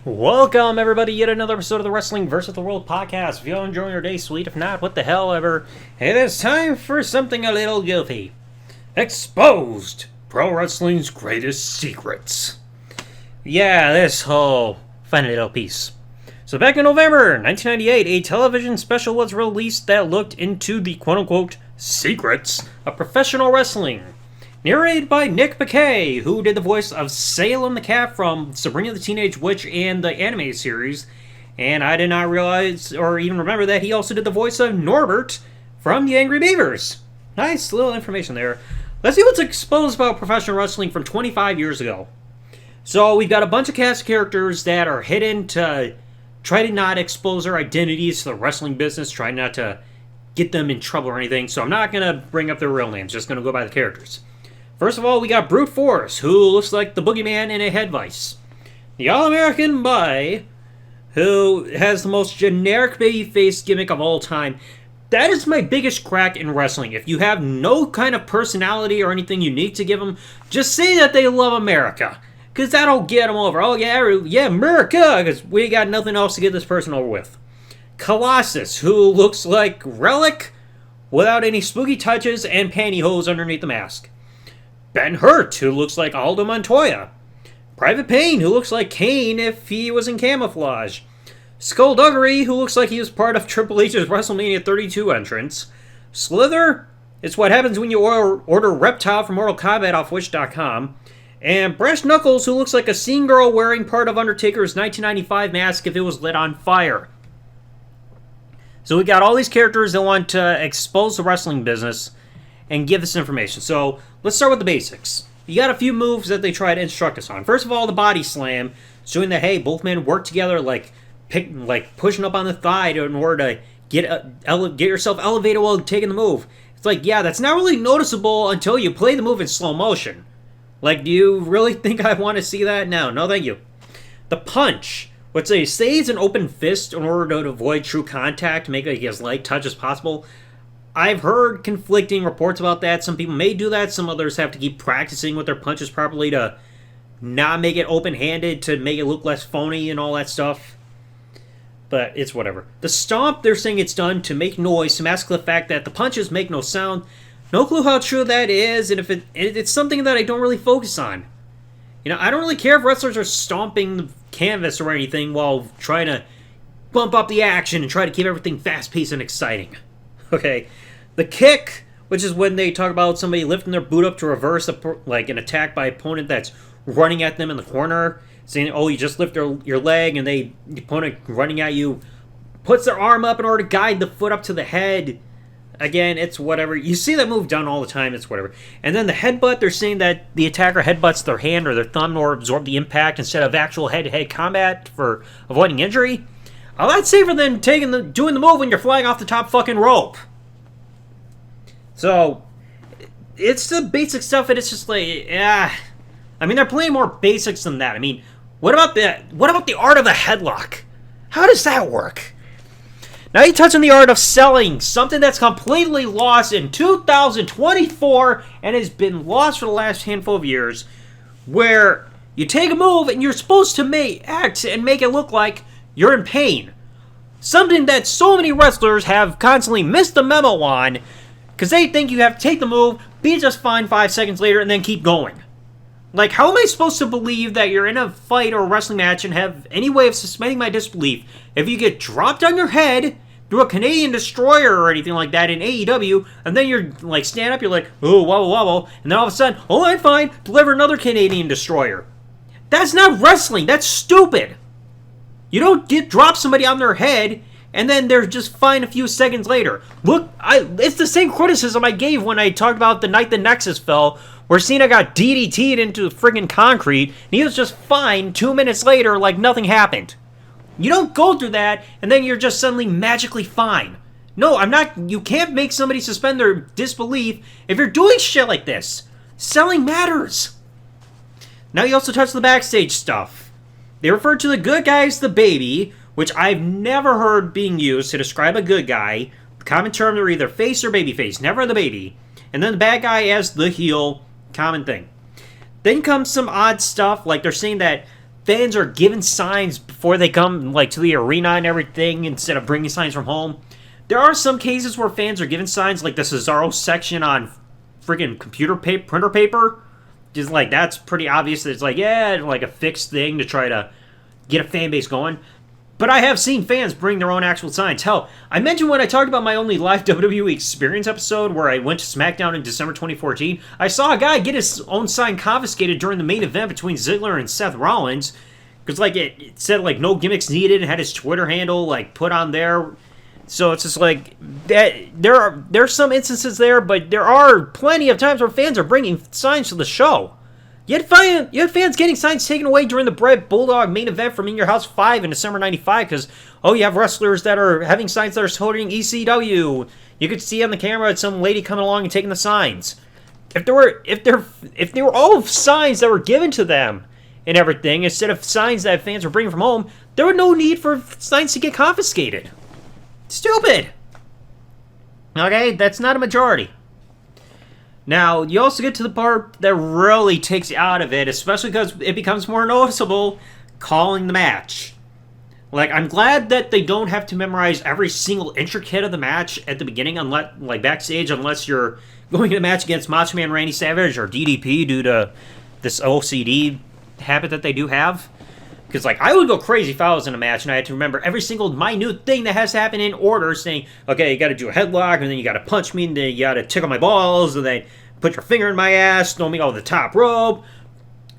Welcome, everybody, yet another episode of the Wrestling vs. the World podcast. If you're enjoying your day, sweet. If not, what the hell ever. It is time for something a little guilty. Exposed! Pro Wrestling's Greatest Secrets. Yeah, this whole funny little piece. So back in November 1998, a television special was released that looked into the quote-unquote secrets of professional wrestling. Narrated by Nick McKay, who did the voice of Salem the Cat from Sabrina the Teenage Witch and the anime series. And I did not realize or even remember that he also did the voice of Norbert from the Angry Beavers. Nice little information there. Let's see what's exposed about professional wrestling from 25 years ago. So we've got a bunch of cast characters that are hidden to try to not expose their identities to the wrestling business, try not to get them in trouble or anything. So I'm not going to bring up their real names, just going to go by the characters. First of all, we got Brute Force, who looks like the boogeyman in a head vice. The All-American Boy, who has the most generic babyface gimmick of all time. That is my biggest crack in wrestling. If you have no kind of personality or anything unique to give them, just say that they love America. Because that'll get them over. Oh, yeah, America! Because we got nothing else to get this person over with. Colossus, who looks like Relic without any spooky touches and pantyhose underneath the mask. Ben Hurt, who looks like Aldo Montoya. Private Payne, who looks like Kane if he was in camouflage. Skullduggery, who looks like he was part of Triple H's WrestleMania 32 entrance. Slither, it's what happens when you order Reptile from Mortal Kombat off Wish.com. And Brash Knuckles, who looks like a scene girl wearing part of Undertaker's 1995 mask if it was lit on fire. So we got all these characters that want to expose the wrestling business and give us information. So let's start with the basics. You got a few moves that they try to instruct us on. First of all, the body slam, showing that, hey, both men work together, like pushing up on the thigh in order to get yourself elevated while taking the move. It's like, yeah, that's not really noticeable until you play the move in slow motion. Like, do you really think I want to see that? No, thank you. The punch, which they say is an open fist in order to avoid true contact, make it as light touch as possible. I've heard conflicting reports about that. Some people may do that. Some others have to keep practicing with their punches properly to not make it open-handed, to make it look less phony and all that stuff. But it's whatever. The stomp, they're saying it's done to make noise, to mask the fact that the punches make no sound. No clue how true that is, and if it's something that I don't really focus on. You know, I don't really care if wrestlers are stomping the canvas or anything while trying to bump up the action and try to keep everything fast-paced and exciting. Okay. The kick, which is when they talk about somebody lifting their boot up to reverse an attack by an opponent that's running at them in the corner, saying, oh, you just lift your leg, and the opponent running at you puts their arm up in order to guide the foot up to the head. Again, it's whatever. You see that move done all the time, it's whatever. And then the headbutt, they're saying that the attacker headbutts their hand or their thumb or absorb the impact instead of actual head-to-head combat for avoiding injury. A lot safer than doing the move when you're flying off the top fucking rope. So, it's the basic stuff, and it's just like, I mean, they're playing more basics than that. I mean, what about the art of a headlock? How does that work? Now you touch on the art of selling, something that's completely lost in 2024 and has been lost for the last handful of years, where you take a move and you're supposed to act and make it look like you're in pain. Something that so many wrestlers have constantly missed the memo on, because they think you have to take the move, be just fine 5 seconds later, and then keep going. Like, how am I supposed to believe that you're in a fight or a wrestling match and have any way of suspending my disbelief if you get dropped on your head through a Canadian destroyer or anything like that in AEW, and then you're like, stand up, you're like, oh, wobble, wobble, and then all of a sudden, oh, I'm fine, deliver another Canadian destroyer. That's not wrestling, that's stupid. You don't drop somebody on their head and then they're just fine a few seconds later. Look, it's the same criticism I gave when I talked about the night the Nexus fell, where Cena got DDT'd into friggin' concrete, and he was just fine 2 minutes later like nothing happened. You don't go through that, and then you're just suddenly magically fine. No, you can't make somebody suspend their disbelief if you're doing shit like this. Selling matters. Now you also touch the backstage stuff. They refer to the good guy as the baby, which I've never heard being used to describe a good guy. The common terms are either face or babyface, never the baby. And then the bad guy as the heel, common thing. Then comes some odd stuff, like they're saying that fans are given signs before they come like to the arena and everything instead of bringing signs from home. There are some cases where fans are given signs, like the Cesaro section on freaking printer paper. Just like, that's pretty obvious that it's like, yeah, like a fixed thing to try to get a fan base going. But I have seen fans bring their own actual signs. Hell, I mentioned when I talked about my only live WWE experience episode where I went to SmackDown in December 2014, I saw a guy get his own sign confiscated during the main event between Ziggler and Seth Rollins. Because, like, it said, like, no gimmicks needed, and had his Twitter handle, like, put on there. So it's just like, that there's some instances there, but there are plenty of times where fans are bringing signs to the show. You had fans getting signs taken away during the Bret Bulldog main event from In Your House 5 in December 95 because, you have wrestlers that are having signs that are holding ECW. You could see on the camera some lady coming along and taking the signs. If they were all signs that were given to them and everything, instead of signs that fans were bringing from home, there would no need for signs to get confiscated. Stupid! Okay, that's not a majority. Now, you also get to the part that really takes you out of it, especially because it becomes more noticeable, calling the match. Like, I'm glad that they don't have to memorize every single intricate of the match at the beginning, unless, like, backstage, unless you're going to the match against Macho Man Randy Savage or DDP due to this OCD habit that they do have. Because, like, I would go crazy if I was in a match and I had to remember every single minute thing that has to happen in order, saying, okay, you gotta do a headlock, and then you gotta punch me, and then you gotta tickle my balls, and then put your finger in my ass, throw me over the top rope,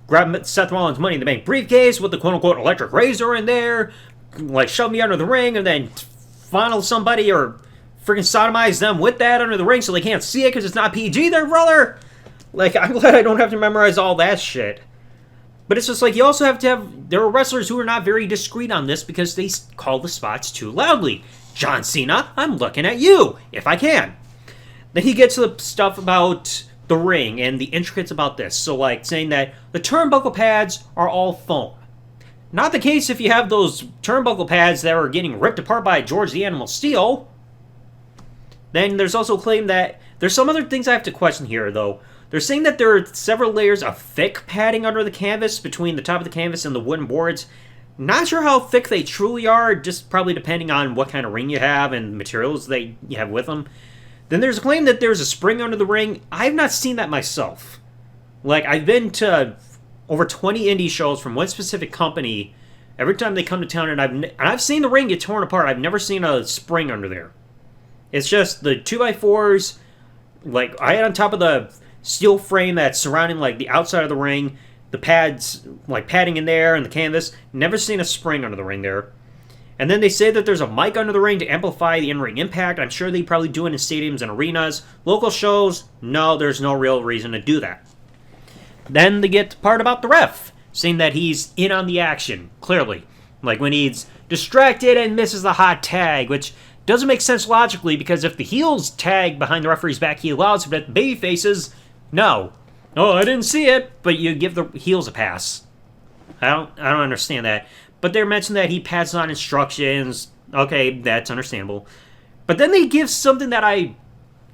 grab Seth Rollins' Money in the Bank briefcase with the quote-unquote electric razor in there, like, shove me under the ring, and then funnel somebody or freaking sodomize them with that under the ring so they can't see it because it's not PG there, brother! Like, I'm glad I don't have to memorize all that shit. But it's just like, you also have to have... There are wrestlers who are not very discreet on this because they call the spots too loudly. John Cena, I'm looking at you, if I can. Then he gets to the stuff about the ring and the intricacies about this. So, like, saying that the turnbuckle pads are all foam. Not the case if you have those turnbuckle pads that are getting ripped apart by George the Animal Steel. Then there's also a claim that... There's some other things I have to question here, though. They're saying that there are several layers of thick padding under the canvas between the top of the canvas and the wooden boards. Not sure how thick they truly are, just probably depending on what kind of ring you have and materials that you have with them. Then there's a claim that there's a spring under the ring. I've not seen that myself. Like, I've been to over 20 indie shows from one specific company every time they come to town, and I've seen the ring get torn apart. I've never seen a spring under there. It's just the 2x4s, like, I had on top of the steel frame that's surrounding, like, the outside of the ring, the pads, like, padding in there, and the canvas. Never seen a spring under the ring there. And then they say that there's a mic under the ring to amplify the in-ring impact. I'm sure they probably do it in stadiums and arenas. Local shows, no, there's no real reason to do that. Then they get the part about the ref, saying that he's in on the action, clearly. Like when he's distracted and misses the hot tag, which doesn't make sense logically, because if the heels tag behind the referee's back, he allows it, but the baby faces, no. Oh, I didn't see it, but you give the heels a pass. I don't understand that. But they're mentioning that he passes on instructions. Okay, that's understandable. But then they give something that I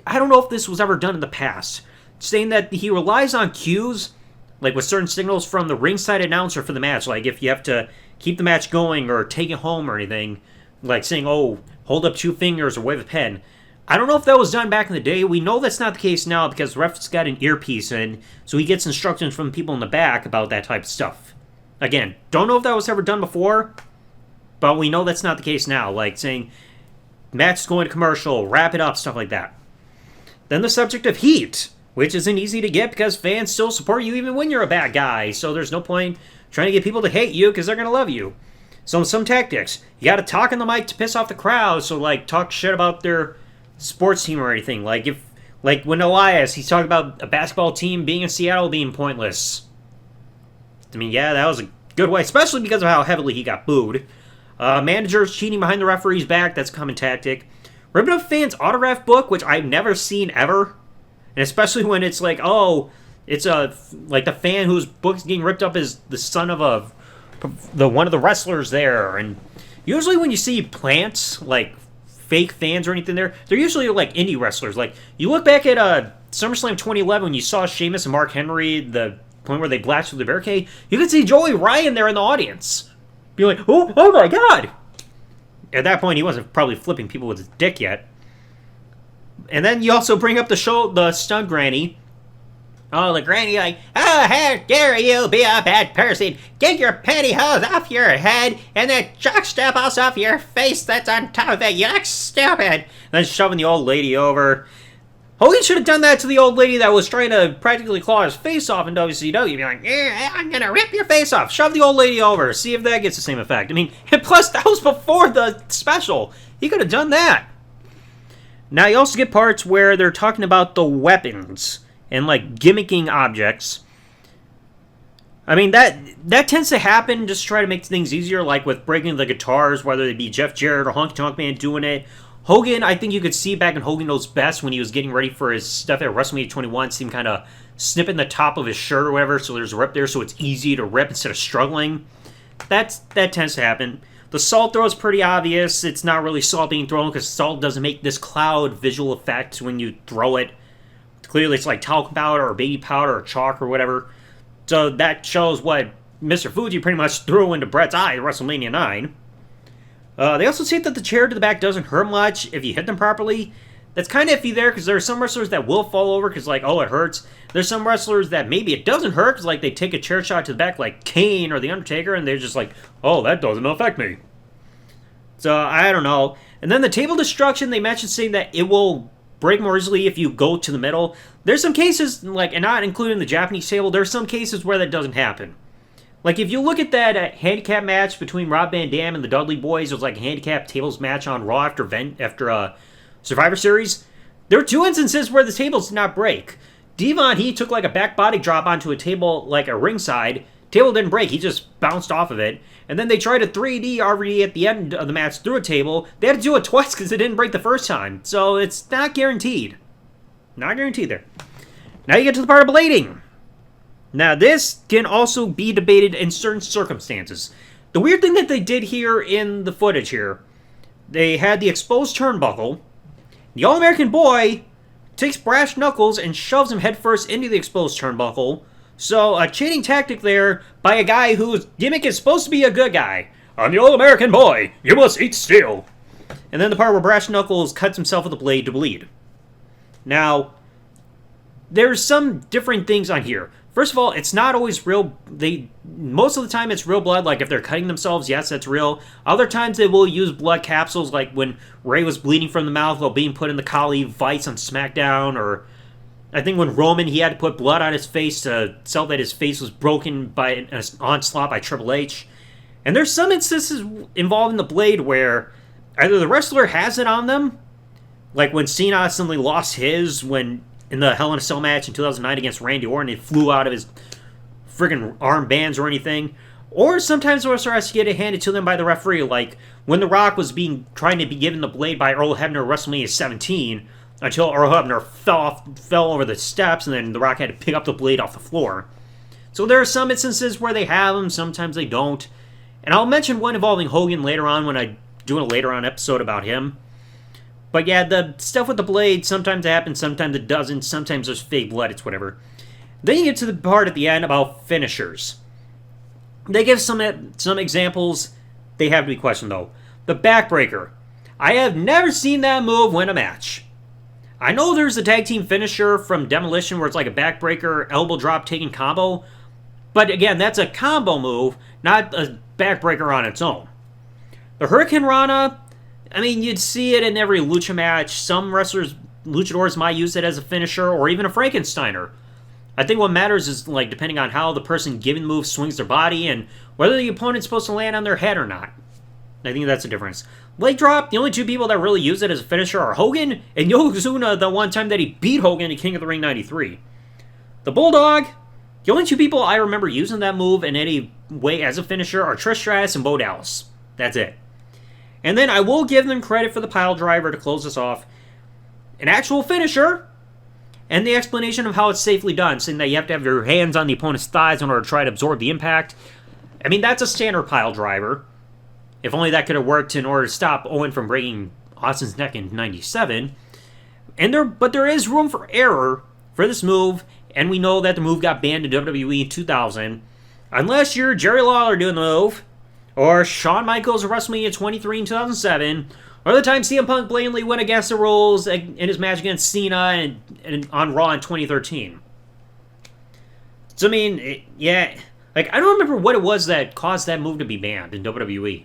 don't know if this was ever done in the past, saying that he relies on cues, like with certain signals from the ringside announcer for the match, like if you have to keep the match going or take it home or anything, like saying, oh, hold up 2 fingers or wave a pen. I don't know if that was done back in the day. We know that's not the case now because the ref's got an earpiece in, so he gets instructions from people in the back about that type of stuff. Again, don't know if that was ever done before, but we know that's not the case now. Like saying, match is going to commercial, wrap it up, stuff like that. Then the subject of heat, which isn't easy to get because fans still support you even when you're a bad guy. So there's no point trying to get people to hate you because they're going to love you. So some tactics. You got to talk in the mic to piss off the crowd. So like talk shit about their sports team or anything. Like when Elias, he's talking about a basketball team being in Seattle being pointless. I mean, yeah, that was a good way, especially because of how heavily he got booed. Managers cheating behind the referee's back, that's a common tactic. Ripping up fans' autograph book, which I've never seen ever. And especially when it's like, oh, it's like the fan whose book's getting ripped up is the son of one of the wrestlers there. And usually when you see plants, like fake fans or anything there, they're usually like indie wrestlers. Like, you look back at SummerSlam 2011 when you saw Sheamus and Mark Henry, the point where they blast through the barricade, you can see Joey Ryan there in the audience. Be like, oh my god! At that point, he wasn't probably flipping people with his dick yet. And then you also bring up the stunt granny. Oh, the granny like, oh, how dare you be a bad person? Get your pantyhose off your head and then jockstrap us off your face that's on top of it. You look stupid. And then shoving the old lady over. Hogan should have done that to the old lady that was trying to practically claw his face off in WCW. Be like, yeah, I'm gonna rip your face off. Shove the old lady over. See if that gets the same effect. I mean, and plus, that was before the special. He could have done that. Now, you also get parts where they're talking about the weapons and, like, gimmicking objects. I mean, that tends to happen just to try to make things easier, like with breaking the guitars, whether it be Jeff Jarrett or Honky Tonk Man doing it. Hogan, I think you could see back in Hogan Knows Best when he was getting ready for his stuff at WrestleMania 21, see him kind of snipping the top of his shirt or whatever, so there's a rip there, so it's easy to rip instead of struggling. That tends to happen. The salt throw is pretty obvious. It's not really salt being thrown because salt doesn't make this cloud visual effect when you throw it. Clearly, it's like talcum powder or baby powder or chalk or whatever. So that shows what Mr. Fuji pretty much threw into Bret's eye at WrestleMania 9. They also say that the chair to the back doesn't hurt much if you hit them properly. That's kind of iffy there because there are some wrestlers that will fall over because, like, oh, it hurts. There's some wrestlers that maybe it doesn't hurt because, like, they take a chair shot to the back like Kane or The Undertaker and they're just like, oh, that doesn't affect me. So, I don't know. And then the table destruction, they mentioned saying that it will break more easily if you go to the middle. There's some cases, like, and not including the Japanese table, there's some cases where that doesn't happen. Like, if you look at that handicap match between Rob Van Dam and the Dudley Boys, it was like a handicap tables match on Raw after Survivor Series. There were two instances where the tables did not break. Devon, he took like a back body drop onto a table, like a ringside. Table didn't break, he just bounced off of it. And then they tried a 3D RVD at the end of the match through a table. They had to do it twice because it didn't break the first time. So it's not guaranteed. Not guaranteed there. Now you get to the part of blading. Now, this can also be debated in certain circumstances. The weird thing that they did here in the footage here, they had the exposed turnbuckle. The All-American Boy takes brass knuckles and shoves him headfirst into the exposed turnbuckle. So, a cheating tactic there by a guy whose gimmick is supposed to be a good guy. I'm the All-American Boy. You must eat steel. And then the part where Brass Knuckles cuts himself with a blade to bleed. Now, there's some different things on here. First of all, it's not always real. Most of the time it's real blood, like if they're cutting themselves, yes, that's real. Other times they will use blood capsules, like when Ray was bleeding from the mouth while being put in the Kali Vice on SmackDown, or I think when Roman, he had to put blood on his face to sell that his face was broken by an onslaught by Triple H. And there's some instances involving the blade where either the wrestler has it on them, like when Cena suddenly lost his when in the Hell in a Cell match in 2009 against Randy Orton, it flew out of his friggin' armbands or anything. Or sometimes the wrestler has to get it handed to them by the referee, like when The Rock was trying to be given the blade by Earl Hebner at WrestleMania 17, until Earl Hebner fell over the steps, and then The Rock had to pick up the blade off the floor. So there are some instances where they have them, sometimes they don't. And I'll mention one involving Hogan later on when I do a later on episode about him. But yeah, the stuff with the blade, sometimes it happens, sometimes it doesn't, sometimes there's fake blood, it's whatever. Then you get to the part at the end about finishers. They give some examples, they have to be questioned though. The backbreaker. I have never seen that move win a match. I know there's a tag team finisher from Demolition where it's like a backbreaker, elbow drop taking combo, but again, that's a combo move, not a backbreaker on its own. The Hurricane Rana, I mean, you'd see it in every lucha match. Some wrestlers, luchadors might use it as a finisher or even a Frankensteiner. I think what matters is, like, depending on how the person giving the move swings their body and whether the opponent's supposed to land on their head or not. I think that's the difference. Leg drop, the only two people that really use it as a finisher are Hogan and Yokozuna the one time that he beat Hogan in King of the Ring 93. The Bulldog, the only two people I remember using that move in any way as a finisher are Trish Stratus and Bo Dallas. That's it. And then I will give them credit for the pile driver to close this off. An actual finisher, and the explanation of how it's safely done, saying that you have to have your hands on the opponent's thighs in order to try to absorb the impact. I mean, that's a standard pile driver. If only that could have worked in order to stop Owen from breaking Austin's neck in 97. But there is room for error for this move, and we know that the move got banned in WWE in 2000. Unless you're Jerry Lawler doing the move, or Shawn Michaels at WrestleMania 23 in 2007, or the time CM Punk blatantly went against the rules in his match against Cena and on Raw in 2013. So, I mean, yeah, like, I don't remember what it was that caused that move to be banned in WWE.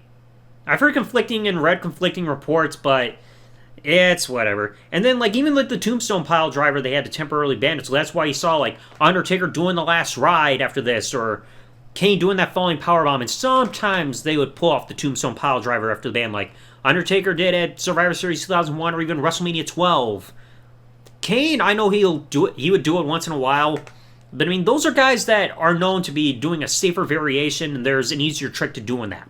I've heard conflicting and read conflicting reports, but it's whatever. And then, like, even like the Tombstone Pile Driver, they had to temporarily ban it, so that's why you saw, like, Undertaker doing the last ride after this, or Kane doing that falling powerbomb, and sometimes they would pull off the Tombstone Pile Driver after the ban, like Undertaker did at Survivor Series 2001 or even WrestleMania 12. Kane, I know he would do it once in a while, but I mean, those are guys that are known to be doing a safer variation, and there's an easier trick to doing that.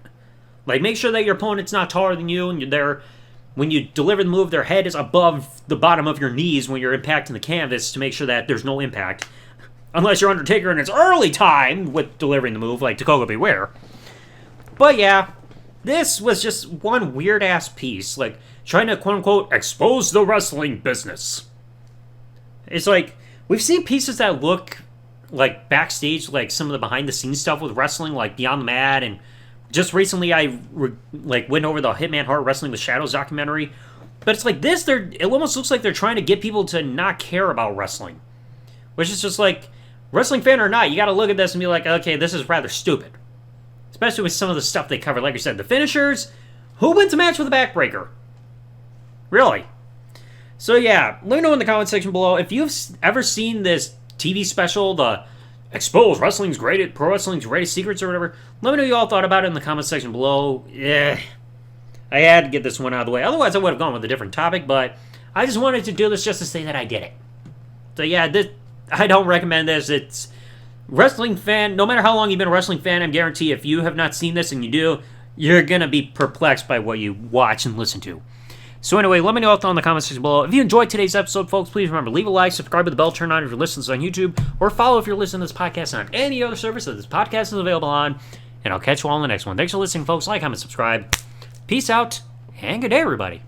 Like, make sure that your opponent's not taller than you, and when you deliver the move, their head is above the bottom of your knees when you're impacting the canvas to make sure that there's no impact. Unless you're Undertaker in its early time with delivering the move, like Dakota Beware. But yeah, this was just one weird-ass piece, like, trying to, quote-unquote, expose the wrestling business. It's like, we've seen pieces that look like backstage, like some of the behind-the-scenes stuff with wrestling, like Beyond the Mat, and just recently I, went over the Hitman Hart Wrestling with Shadows documentary. But it's like this, it almost looks like they're trying to get people to not care about wrestling. Which is just like, wrestling fan or not, you gotta look at this and be like, okay, this is rather stupid. Especially with some of the stuff they cover. Like I said, the finishers. Who wins a match with a backbreaker? Really? So yeah, let me know in the comment section below if you've ever seen this TV special, the Expose Pro Wrestling's Greatest Secrets or whatever. Let me know what you all thought about it in the comment section below. Yeah, I had to get this one out of the way. Otherwise, I would have gone with a different topic, but I just wanted to do this just to say that I did it. So yeah, I don't recommend this. It's wrestling fan. No matter how long you've been a wrestling fan, I guarantee if you have not seen this and you do, you're going to be perplexed by what you watch and listen to. So anyway, let me know in the comment section below. If you enjoyed today's episode, folks, please remember, leave a like, subscribe with the bell, turn on if you're listening to this on YouTube, or follow if you're listening to this podcast on any other service that this podcast is available on. And I'll catch you all in the next one. Thanks for listening, folks. Like, comment, subscribe. Peace out, and good day, everybody.